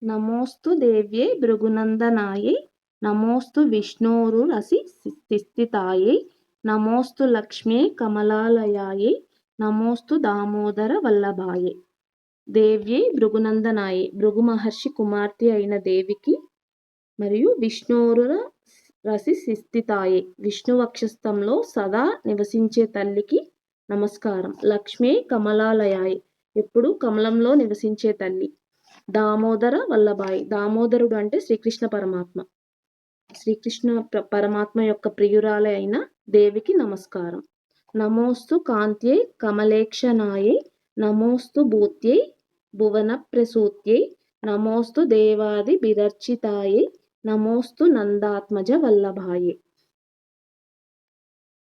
నమోస్తు దేవ్యై భృగునందనాయై నమోస్తు విష్ణోరురసి స్థితాయై నమోస్తు లక్ష్మ్యై కమలాలయాయై నమోస్తు దామోదర వల్లభాయై. దేవ్యై భృగునందనాయై భృగు మహర్షి కుమార్తె అయిన దేవికి మరియు విష్ణోరుర రసి స్థితాయై విష్ణు వక్షస్థంలో సదా నివసించే తల్లికి నమస్కారం. లక్ష్మీ కమలాలయాయై ఎప్పుడు కమలంలో నివసించే తల్లి. దామోదర వల్లభాయ్ దామోదరుడు అంటే శ్రీకృష్ణ పరమాత్మ. శ్రీకృష్ణ పరమాత్మ యొక్క ప్రియురాలే అయిన దేవికి నమస్కారం. నమోస్తు కాంత్యై కమలేక్షణాయై నమోస్తు భూత్యై భువన ప్రసూత్యై నమోస్తు దేవాది బిరర్చితాయై నమోస్తు నందాత్మజ వల్లభాయై.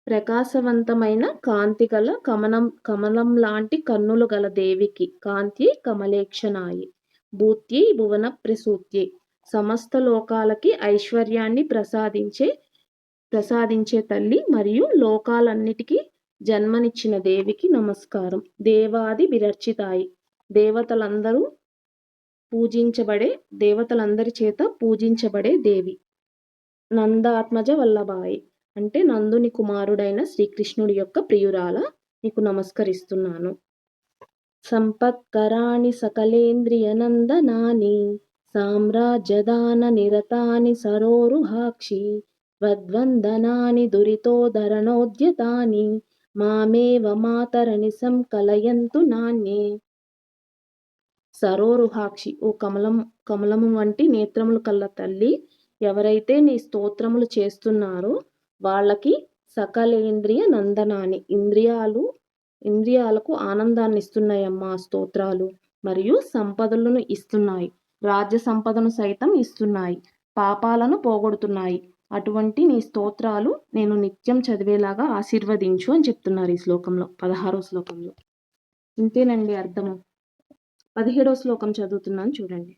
ప్రకాశవంతమైన కాంతి గల కమలం లాంటి కన్నులు గల దేవికి కాంత్యై కమలేక్షణాయై భూత్యై భువన ప్రసూత్యై సమస్త లోకాలకి ఐశ్వర్యాన్ని ప్రసాదించే తల్లి మరియు లోకాలన్నిటికీ జన్మనిచ్చిన దేవికి నమస్కారం. దేవాది బిరర్చితాయి దేవతలందరి చేత పూజించబడే దేవి. నందాత్మజ వల్లభాయి అంటే నందుని కుమారుడైన శ్రీకృష్ణుడి యొక్క ప్రియురాల నీకు నమస్కరిస్తున్నాను. సంపత్కరాణి సకలేంద్రియ నందనాని సామ్రాజ్యదాన నిరతాని సరోరుహాక్షి వద్వందనాని దురితోధరణోద్యతాని మామేవ మాతరణి సంకలయంతు నాన్యే. సరోరుహాక్షి ఓ కమలము వంటి నేత్రములు కల్ల తల్లి, ఎవరైతే నీ స్తోత్రములు చేస్తున్నారో వాళ్ళకి సకలేంద్రియ నందనాని ఇంద్రియాలకు ఆనందాన్ని ఇస్తున్నాయమ్మా స్తోత్రాలు. మరియు సంపదలను ఇస్తున్నాయి, రాజ్య సంపదను సైతం ఇస్తున్నాయి, పాపాలను పోగొడుతున్నాయి. అటువంటి నీ స్తోత్రాలు నేను నిత్యం చదివేలాగా ఆశీర్వదించు అని చెప్తున్నారు ఈ శ్లోకంలో, 16వ శ్లోకంలో. ఇంతేనండి అర్థము. 17వ శ్లోకం చదువుతున్నాను చూడండి.